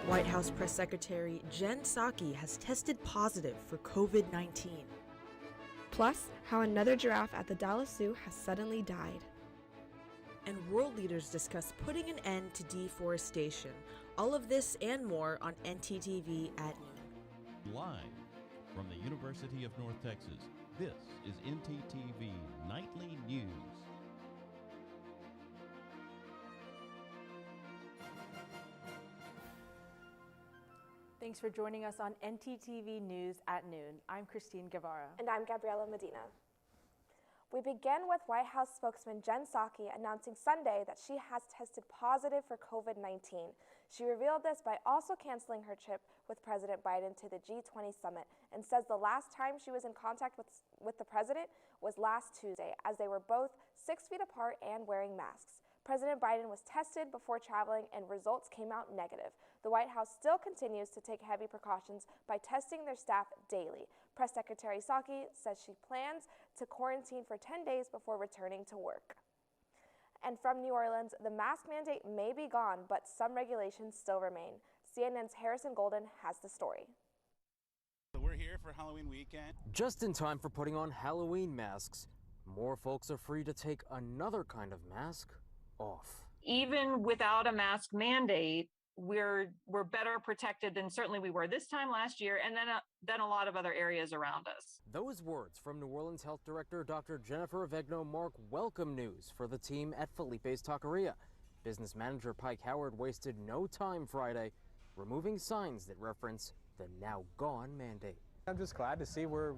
White House Press Secretary Jen Psaki has tested positive for COVID-19. Plus, how another giraffe at the Dallas Zoo has suddenly died. And world leaders discuss putting an end to deforestation. All of this and more on ntTV at noon. Live from the University of North Texas, this is ntTV Nightly News. Thanks for joining us on ntTV News at noon. I'm Christine Guevara. And I'm Gabriela Medina. We begin with White House spokesman Jen Psaki announcing Sunday that she has tested positive for COVID-19. She revealed this by also canceling her trip with President Biden to the G20 summit and says the last time she was in contact with the president was last Tuesday, as they were both 6 feet apart and wearing masks. President Biden was tested before traveling and results came out negative. The White House still continues to take heavy precautions by testing their staff daily. Press Secretary Psaki says she plans to quarantine for 10 days before returning to work. And from New Orleans, the mask mandate may be gone, but some regulations still remain. CNN's Harrison Golden has the story. We're here for Halloween weekend. Just in time for putting on Halloween masks, more folks are free to take another kind of mask off. Even without a mask mandate, we're better protected than certainly we were this time last year, and then a lot of other areas around us. Those words from New Orleans Health Director Dr. Jennifer Avegno mark welcome news for the team at Felipe's Taqueria. Business manager Pike Howard wasted no time Friday removing signs that reference the now gone mandate. I'm just glad to see we're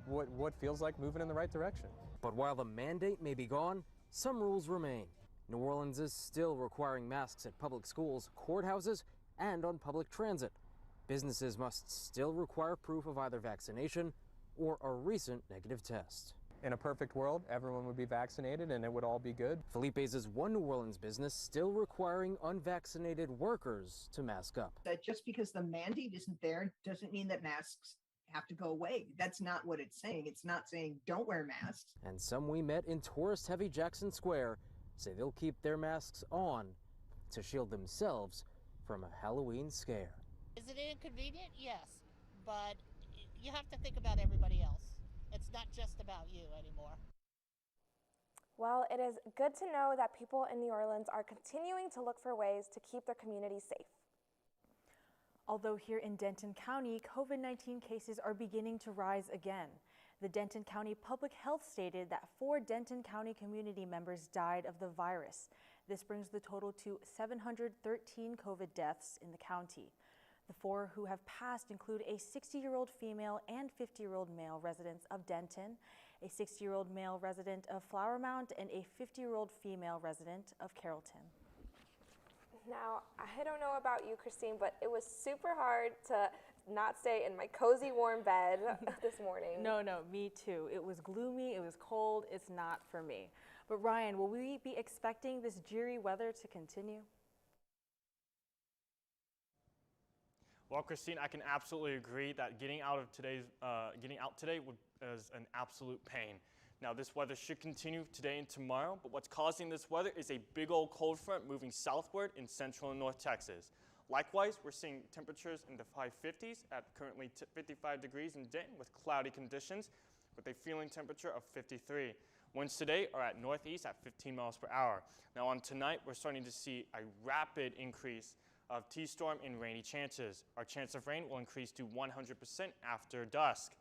what feels like moving in the right direction. But while the mandate may be gone, some rules remain. New Orleans is still requiring masks at public schools, courthouses, and on public transit. Businesses must still require proof of either vaccination or a recent negative test. In a perfect world, everyone would be vaccinated and it would all be good. Felipe's is one New Orleans business still requiring unvaccinated workers to mask up. That just because the mandate isn't there doesn't mean that masks have to go away. That's not what it's saying. It's not saying don't wear masks. And some we met in tourist-heavy Jackson Square say they'll keep their masks on to shield themselves from a Halloween scare. Is it inconvenient? Yes, but you have to think about everybody else. It's not just about you anymore. Well, it is good to know that people in New Orleans are continuing to look for ways to keep their community safe. Although here in Denton County, COVID-19 cases are beginning to rise again. The Denton County Public Health stated that 4 Denton County community members died of the virus. This brings the total to 713 COVID deaths in the county. The 4 who have passed include a 60-year-old female and 50-year-old male residents of Denton, a 60-year-old male resident of Flower Mound, and a 50-year-old female resident of Carrollton. Now, I don't know about you, Christine, but it was super hard to not stay in my cozy, warm bed this morning. No, me too. It was gloomy, it was cold, it's not for me. But Ryan, will we be expecting this dreary weather to continue? Well, Christine, I can absolutely agree that getting out today is an absolute pain. Now, this weather should continue today and tomorrow, but what's causing this weather is a big old cold front moving southward in central and north Texas. Likewise, we're seeing temperatures in the high 50s at currently 55 degrees in Denton with cloudy conditions with a feeling temperature of 53. Winds today are at northeast at 15 miles per hour. Now on tonight, we're starting to see a rapid increase of T-storm and rainy chances. Our chance of rain will increase to 100% after dusk.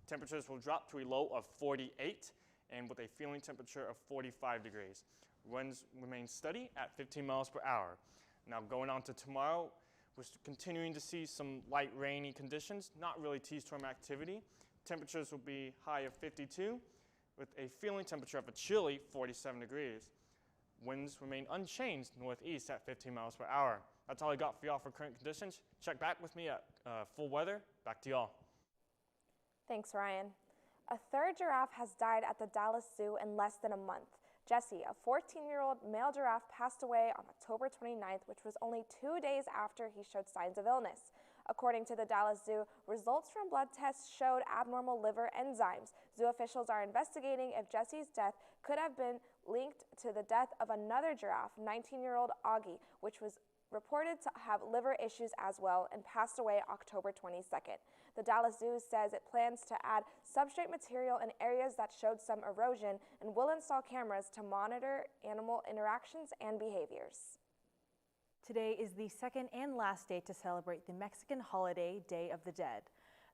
Temperatures will drop to a low of 48 and with a feeling temperature of 45 degrees. Winds remain steady at 15 miles per hour. Now going on to tomorrow, we're continuing to see some light rainy conditions, not really T-storm activity. Temperatures will be high of 52 with a feeling temperature of a chilly 47 degrees. Winds remain unchanged northeast at 15 miles per hour. That's all I got for y'all for current conditions. Check back with me at full weather. Back to y'all. Thanks, Ryan. A 3rd giraffe has died at the Dallas Zoo in less than a month. Jesse, a 14-year-old male giraffe, passed away on October 29th, which was only 2 days after he showed signs of illness. According to the Dallas Zoo, results from blood tests showed abnormal liver enzymes. Zoo officials are investigating if Jesse's death could have been linked to the death of another giraffe, 19-year-old Augie, which was reported to have liver issues as well and passed away October 22nd. The Dallas Zoo says it plans to add substrate material in areas that showed some erosion and will install cameras to monitor animal interactions and behaviors. Today is the second and last day to celebrate the Mexican holiday, Day of the Dead.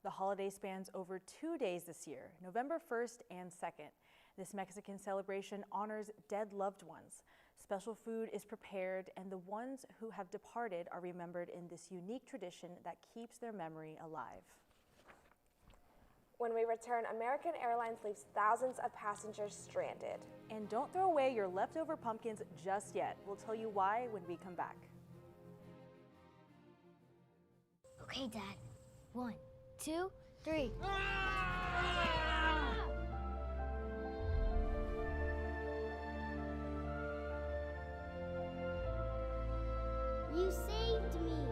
The holiday spans over 2 days this year, November 1st and 2nd. This Mexican celebration honors dead loved ones. Special food is prepared, and the ones who have departed are remembered in this unique tradition that keeps their memory alive. When we return, American Airlines leaves thousands of passengers stranded. And don't throw away your leftover pumpkins just yet. We'll tell you why when we come back. Okay, Dad. 1, 2, 3. You saved me.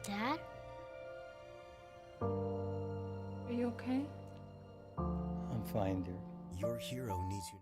Dad? Are you okay? I'm fine, dear. Your hero needs you.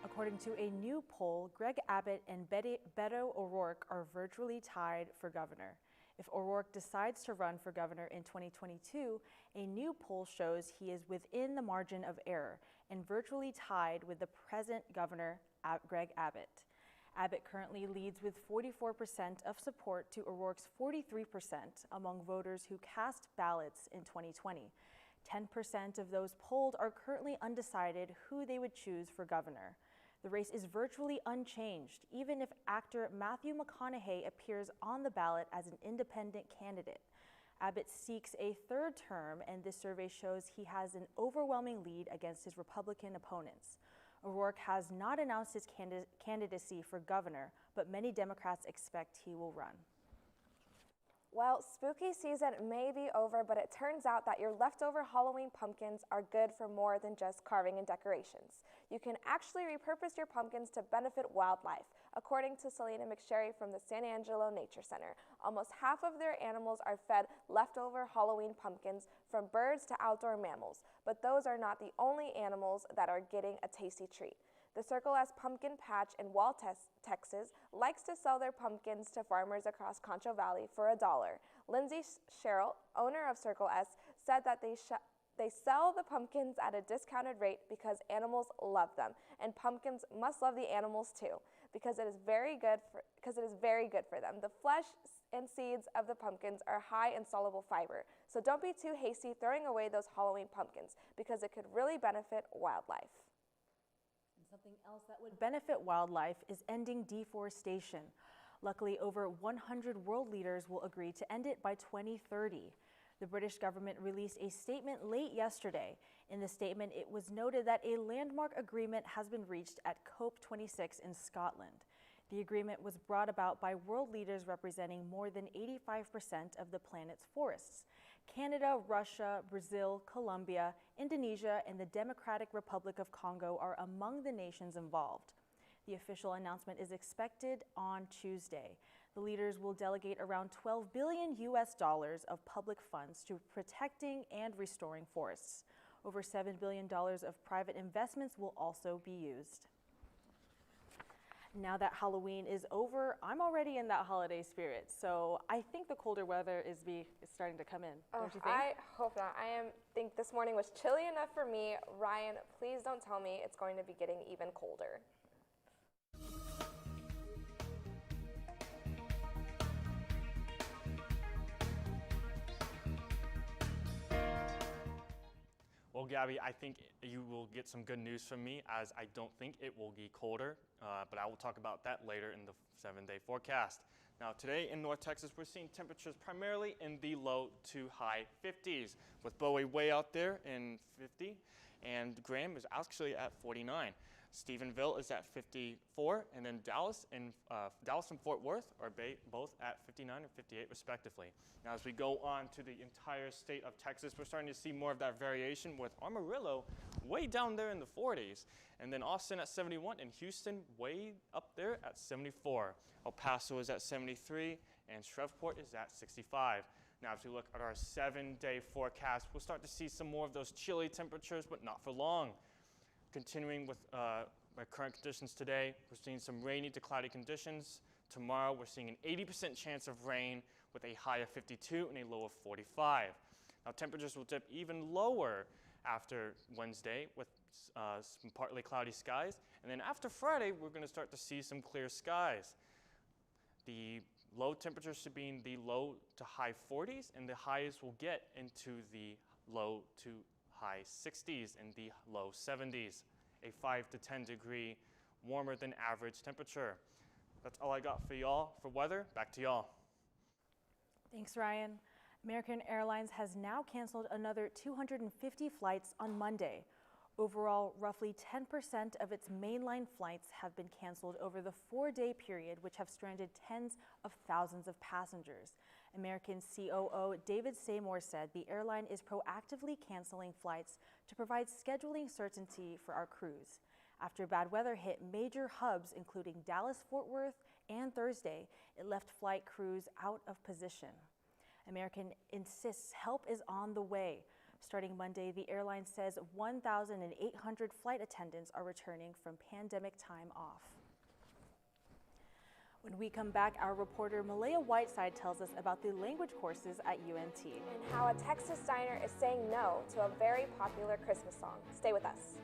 According to a new poll, Greg Abbott and Beto O'Rourke are virtually tied for governor. If O'Rourke decides to run for governor in 2022, a new poll shows he is within the margin of error and virtually tied with the present governor, Greg Abbott. Abbott currently leads with 44% of support to O'Rourke's 43% among voters who cast ballots in 2020. 10% of those polled are currently undecided who they would choose for governor. The race is virtually unchanged, even if actor Matthew McConaughey appears on the ballot as an independent candidate. Abbott seeks a third term, and this survey shows he has an overwhelming lead against his Republican opponents. O'Rourke has not announced his candidacy for governor, but many Democrats expect he will run. Well, spooky season may be over, but it turns out that your leftover Halloween pumpkins are good for more than just carving and decorations. You can actually repurpose your pumpkins to benefit wildlife. According to Selena McSherry from the San Angelo Nature Center, almost half of their animals are fed leftover Halloween pumpkins, from birds to outdoor mammals. But those are not the only animals that are getting a tasty treat. The Circle S Pumpkin Patch in Wall, Texas likes to sell their pumpkins to farmers across Concho Valley for $1. Lindsay Sherrill, owner of Circle S, said that they sell the pumpkins at a discounted rate because animals love them, and pumpkins must love the animals too, because it is very good for them. The flesh and seeds of the pumpkins are high in soluble fiber, so don't be too hasty throwing away those Halloween pumpkins, because it could really benefit wildlife. Something else that would benefit wildlife is ending deforestation. Luckily, over 100 world leaders will agree to end it by 2030. The British government released a statement late yesterday. In the statement, it was noted that a landmark agreement has been reached at COP26 in Scotland. The agreement was brought about by world leaders representing more than 85% of the planet's forests. Canada, Russia, Brazil, Colombia, Indonesia, and the Democratic Republic of Congo are among the nations involved. The official announcement is expected on Tuesday. The leaders will delegate around $12 billion of public funds to protecting and restoring forests. Over $7 billion of private investments will also be used. Now that Halloween is over, I'm already in that holiday spirit, so I think the colder weather is starting to come in. Don't you think? I hope not. think this morning was chilly enough for me. Ryan, please don't tell me it's going to be getting even colder. Well, Gabby, I think you will get some good news from me, as I don't think it will be colder, but I will talk about that later in the 7-day forecast. Now, today in North Texas, we're seeing temperatures primarily in the low to high 50s, with Bowie way out there in 50, and Graham is actually at 49. Stephenville is at 54, and then Dallas and Fort Worth are both at 59 and 58 respectively. Now as we go on to the entire state of Texas, we're starting to see more of that variation, with Amarillo way down there in the 40s, and then Austin at 71, and Houston way up there at 74. El Paso is at 73, and Shreveport is at 65. Now as we look at our 7-day forecast, we'll start to see some more of those chilly temperatures, but not for long. Continuing with my current conditions today, we're seeing some rainy to cloudy conditions. Tomorrow, we're seeing an 80% chance of rain with a high of 52 and a low of 45. Now, temperatures will dip even lower after Wednesday with some partly cloudy skies. And then after Friday, we're going to start to see some clear skies. The low temperatures should be in the low to high 40s, and the highs will get into the low to high 60s and the low 70s, a 5 to 10 degree warmer than average temperature. That's all I got for y'all for weather. Back to y'all. Thanks, Ryan. American Airlines has now canceled another 250 flights on Monday. Overall, roughly 10% of its mainline flights have been canceled over the 4-day period, which have stranded tens of thousands of passengers. American COO David Seymour said the airline is proactively canceling flights to provide scheduling certainty for our crews. After bad weather hit major hubs, including Dallas-Fort Worth and Thursday, it left flight crews out of position. American insists help is on the way. Starting Monday, the airline says 1,800 flight attendants are returning from pandemic time off. When we come back, our reporter Malaya Whiteside tells us about the language courses at UNT. And how a Texas diner is saying no to a very popular Christmas song. Stay with us.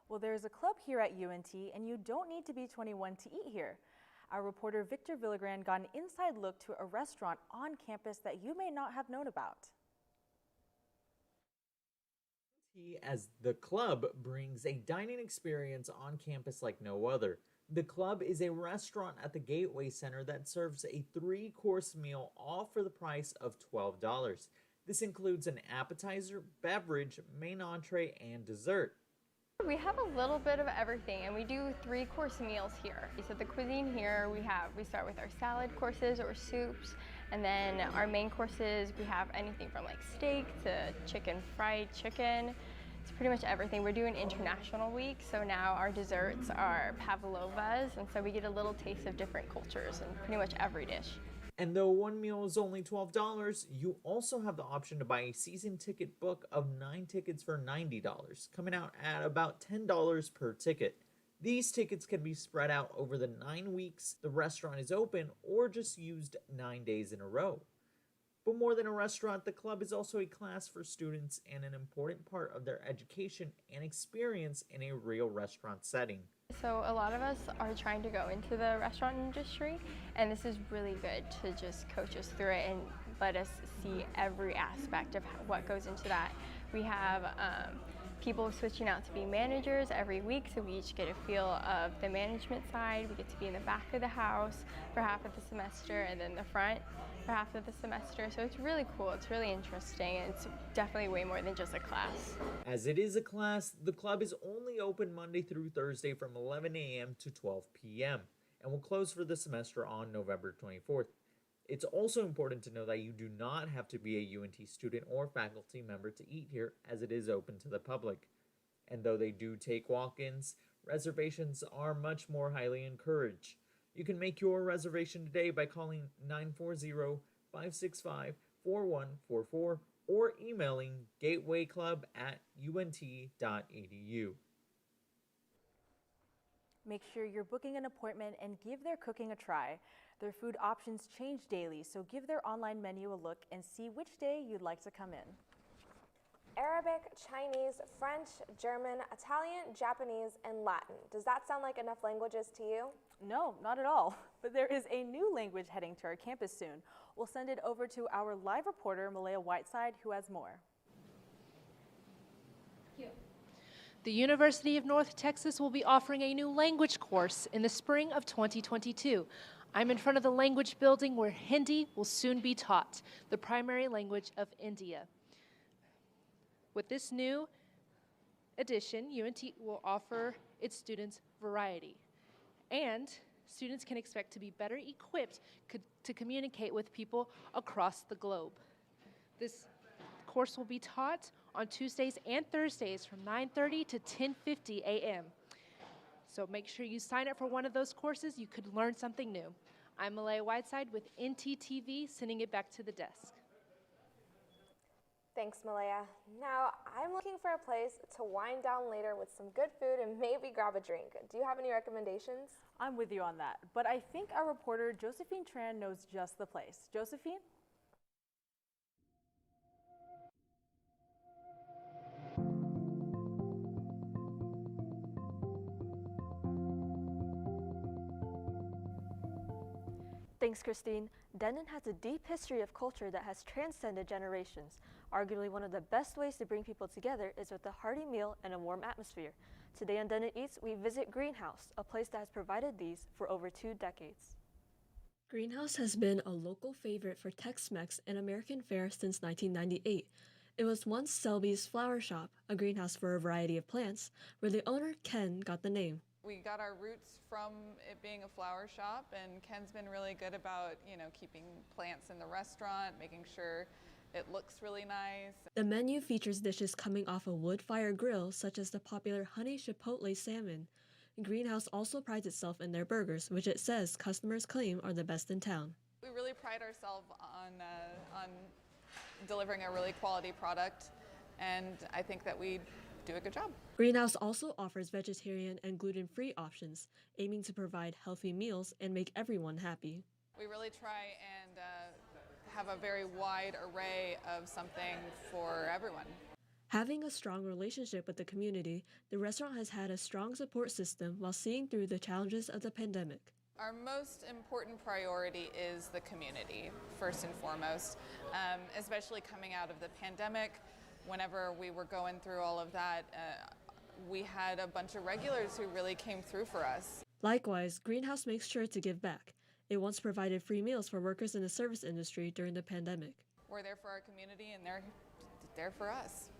Well, there's a club here at UNT, and you don't need to be 21 to eat here. Our reporter Victor Villagran got an inside look to a restaurant on campus that you may not have known about. As the club brings a dining experience on campus like no other. The club is a restaurant at the Gateway Center that serves a 3-course meal, all for the price of $12. This includes an appetizer, beverage, main entree, and dessert. We have a little bit of everything, and we do 3-course meals here. So the cuisine here, we start with our salad courses or soups, and then our main courses, we have anything from like steak to fried chicken. It's pretty much everything. We're doing International Week, so now our desserts are pavlovas, and so we get a little taste of different cultures in pretty much every dish. And though one meal is only $12, you also have the option to buy a season ticket book of 9 tickets for $90, coming out at about $10 per ticket. These tickets can be spread out over the 9 weeks the restaurant is open or just used 9 days in a row. But more than a restaurant, the club is also a class for students and an important part of their education and experience in a real restaurant setting. So a lot of us are trying to go into the restaurant industry, and this is really good to just coach us through it and let us see every aspect of what goes into that. We have people switching out to be managers every week, so we each get a feel of the management side. We get to be in the back of the house for half of the semester and then the front for half of the semester. So it's really cool, it's really interesting, and it's definitely way more than just a class. As it is a class, the club is only open Monday through Thursday from 11 a.m. to 12 p.m. and will close for the semester on November 24th. It's also important to know that you do not have to be a UNT student or faculty member to eat here, as it is open to the public. And though they do take walk-ins, reservations are much more highly encouraged. You can make your reservation today by calling 940-565-4144 or emailing gatewayclub@unt.edu. Make sure you're booking an appointment and give their cooking a try. Their food options change daily, so give their online menu a look and see which day you'd like to come in. Arabic, Chinese, French, German, Italian, Japanese, and Latin. Does that sound like enough languages to you? No, not at all. But there is a new language heading to our campus soon. We'll send it over to our live reporter, Malaya Whiteside, who has more. The University of North Texas will be offering a new language course in the spring of 2022. I'm in front of the language building where Hindi will soon be taught, the primary language of India. With this new edition, UNT will offer its students variety, and students can expect to be better equipped to communicate with people across the globe. This course will be taught on Tuesdays and Thursdays from 9:30 to 10:50 a.m. So make sure you sign up for one of those courses. You could learn something new. I'm Malaya Whiteside with ntTV, sending it back to the desk. Thanks, Malaya. Now, I'm looking for a place to wind down later with some good food and maybe grab a drink. Do you have any recommendations? I'm with you on that, but I think our reporter Josephine Tran knows just the place. Josephine? Thanks, Christine. Denton has a deep history of culture that has transcended generations. Arguably one of the best ways to bring people together is with a hearty meal and a warm atmosphere. Today on Denton Eats, we visit Greenhouse, a place that has provided these for over 2 decades. Greenhouse has been a local favorite for Tex-Mex and American fare since 1998. It was once Selby's flower shop, a greenhouse for a variety of plants, where the owner, Ken, got the name. We got our roots from it being a flower shop, and Ken's been really good about, keeping plants in the restaurant, making sure it looks really nice. The menu features dishes coming off a wood-fire grill, such as the popular honey chipotle salmon. Greenhouse also prides itself in their burgers, which it says customers claim are the best in town. We really pride ourselves on delivering a really quality product, and I think that we do a good job. Greenhouse also offers vegetarian and gluten-free options, aiming to provide healthy meals and make everyone happy. We really try and have a very wide array of something for everyone. Having a strong relationship with the community, the restaurant has had a strong support system while seeing through the challenges of the pandemic. Our most important priority is the community, first and foremost, especially coming out of the pandemic. Whenever we were going through all of that, we had a bunch of regulars who really came through for us. Likewise, Greenhouse makes sure to give back. It once provided free meals for workers in the service industry during the pandemic. We're there for our community and they're there for us.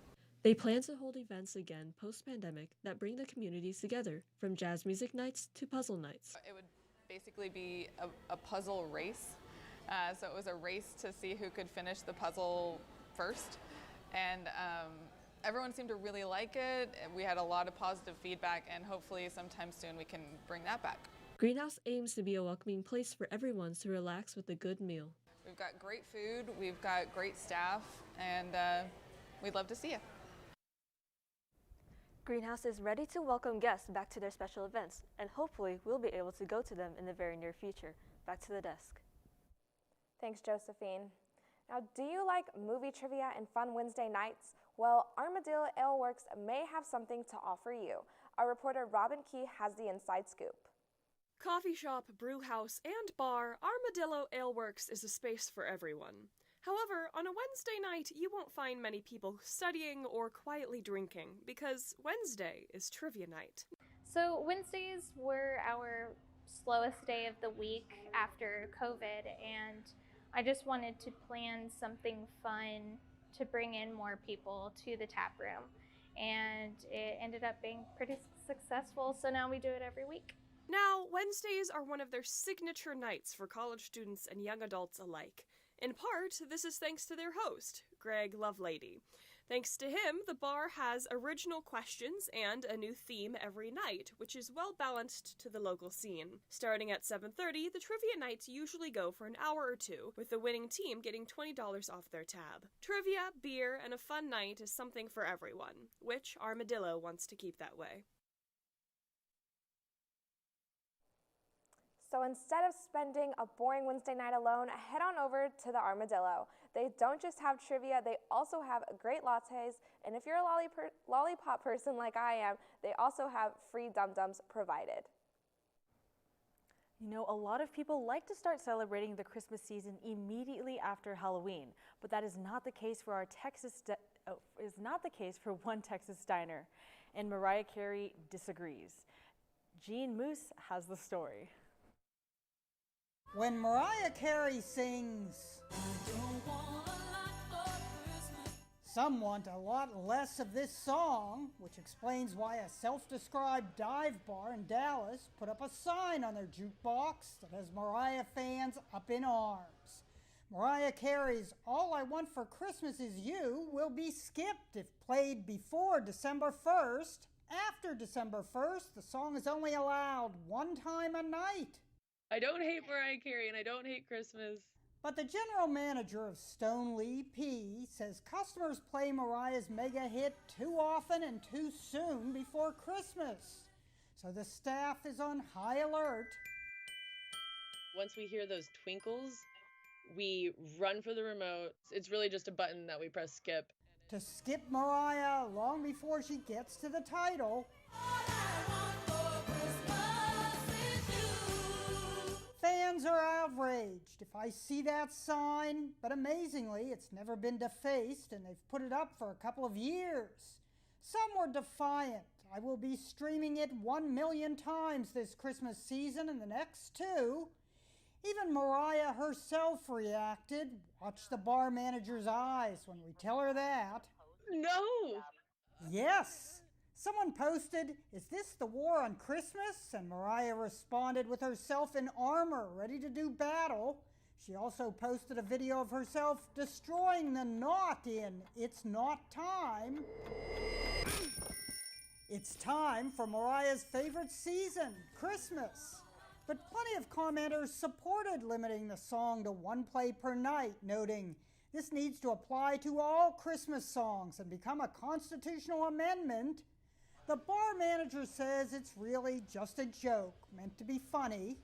They plan to hold events again post-pandemic that bring the communities together, from jazz music nights to puzzle nights. It would basically be a puzzle race. So it was a race to see who could finish the puzzle first. And everyone seemed to really like it. We had a lot of positive feedback, and hopefully sometime soon we can bring that back. Greenhouse aims to be a welcoming place for everyone to relax with a good meal. We've got great food, we've got great staff, and we'd love to see you. Greenhouse is ready to welcome guests back to their special events, and hopefully we'll be able to go to them in the very near future. Back to the desk. Thanks, Josephine. Now, do you like movie trivia and fun Wednesday nights? Well, Armadillo Ale Works may have something to offer you. Our reporter Robin Key has the inside scoop. Coffee shop, brew house, and bar, Armadillo Ale Works is a space for everyone. However, on a Wednesday night, you won't find many people studying or quietly drinking, because Wednesday is trivia night. So Wednesdays were our slowest day of the week after COVID, and I just wanted to plan something fun to bring in more people to the tap room. And it ended up being pretty successful, so now we do it every week. Now, Wednesdays are one of their signature nights for college students and young adults alike. In part, this is thanks to their host, Greg Lovelady. Thanks to him, the bar has original questions and a new theme every night, which is well balanced to the local scene. Starting at 7:30, the trivia nights usually go for an hour or two, with the winning team getting $20 off their tab. Trivia, beer, and a fun night is something for everyone, which Armadillo wants to keep that way. So instead of spending a boring Wednesday night alone, head on over to the Armadillo. They don't just have trivia, they also have great lattes, and if you're a lollipop person like I am, they also have free dum-dums provided. You know, a lot of people like to start celebrating the Christmas season immediately after Halloween, but that is not the case for one Texas diner, and Mariah Carey disagrees. Jean Moose has the story. When Mariah Carey sings, some want a lot less of this song, which explains why a self-described dive bar in Dallas put up a sign on their jukebox that has Mariah fans up in arms. Mariah Carey's All I Want for Christmas Is You will be skipped if played before December 1st. After December 1st, the song is only allowed one time a night. I don't hate Mariah Carey and I don't hate Christmas. But the general manager of Stone Lee P says customers play Mariah's mega hit too often and too soon before Christmas. So the staff is on high alert. Once we hear those twinkles, we run for the remote. It's really just a button that we press skip. To skip Mariah long before she gets to the title. Fans are outraged if I see that sign, but amazingly, it's never been defaced and they've put it up for a couple of years. Some were defiant. I will be streaming it 1 million times this Christmas season and the next 2. Even Mariah herself reacted. Watch the bar manager's eyes when we tell her that. No! Yes! Someone posted, "Is this the war on Christmas?" And Mariah responded with herself in armor, ready to do battle. She also posted a video of herself destroying the knot in It's Not Time. It's time for Mariah's favorite season, Christmas. But plenty of commenters supported limiting the song to 1 play per night, noting, "This needs to apply to all Christmas songs and become a constitutional amendment." The bar manager says it's really just a joke, meant to be funny.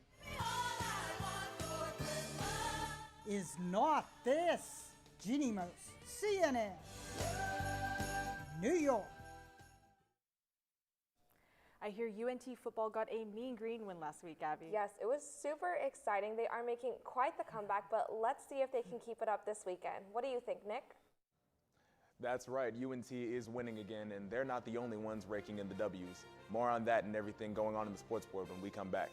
Is not this Jeannie Mose, CNN. New York. I hear UNT football got a mean green win last week, Abby. Yes, it was super exciting. They are making quite the comeback, but let's see if they can keep it up this weekend. What do you think, Nick? That's right, UNT is winning again, and they're not the only ones raking in the W's. More on that and everything going on in the sports board when we come back.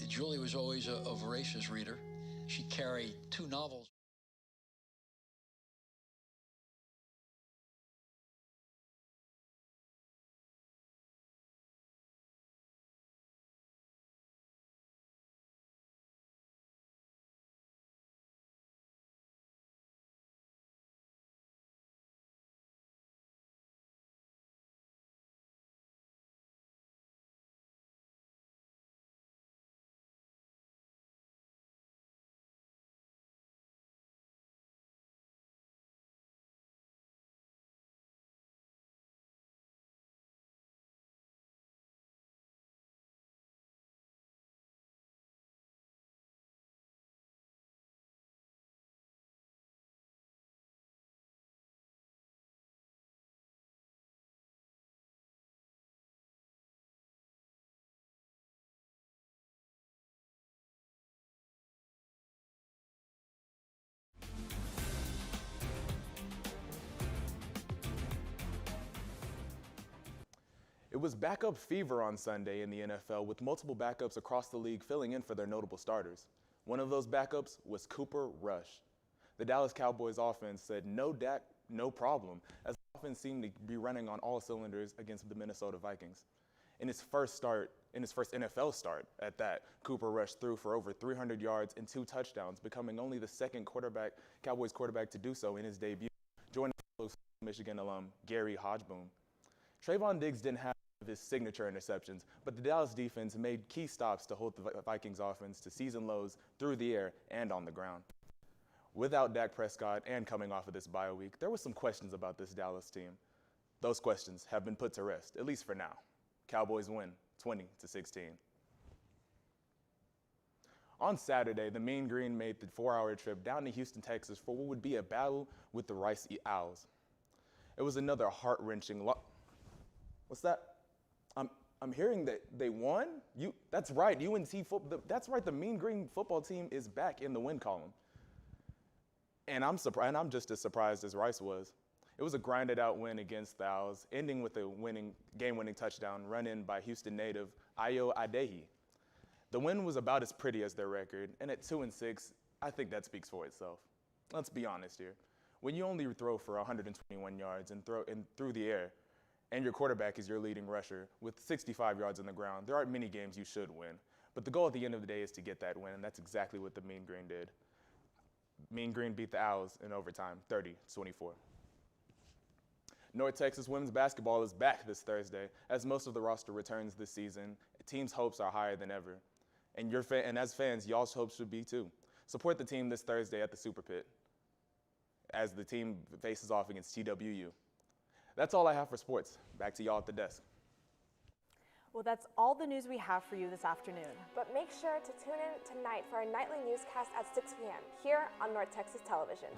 Julie was always a voracious reader. She carried 2 novels. It was backup fever on Sunday in the NFL, with multiple backups across the league filling in for their notable starters. One of those backups was Cooper Rush. The Dallas Cowboys offense said no Dak, no problem, as the offense seemed to be running on all cylinders against the Minnesota Vikings. In his first NFL start at that, Cooper Rush threw for over 300 yards and 2 touchdowns, becoming only the second Cowboys quarterback to do so in his debut, joining Michigan alum Gary Hodgeboom. Trayvon Diggs didn't have his signature interceptions, but the Dallas defense made key stops to hold the Vikings offense to season lows through the air and on the ground. Without Dak Prescott and coming off of this bye week, there were some questions about this Dallas team. Those questions have been put to rest, at least for now. Cowboys win 20-16. On Saturday, the Mean Green made the 4-hour trip down to Houston, Texas for what would be a battle with the Rice Owls. It was another heart-wrenching What's that? I'm hearing that they won? That's right, that's right, the Mean Green football team is back in the win column. And I'm just as surprised as Rice was. It was a grinded-out win against the Owls, ending with a game-winning touchdown run in by Houston native Ayo Adehi. The win was about as pretty as their record, and at 2-6, I think that speaks for itself. Let's be honest here. When you only throw for 121 yards and through the air, and your quarterback is your leading rusher with 65 yards on the ground, there aren't many games you should win. But the goal at the end of the day is to get that win, and that's exactly what the Mean Green did. Mean Green beat the Owls in overtime, 30-24. North Texas women's basketball is back this Thursday, as most of the roster returns this season. Teams' hopes are higher than ever. And as fans, y'all's hopes should be too. Support the team this Thursday at the Super Pit as the team faces off against TWU. That's all I have for sports. Back to y'all at the desk. Well, that's all the news we have for you this afternoon. But make sure to tune in tonight for our nightly newscast at 6 p.m. here on North Texas Television.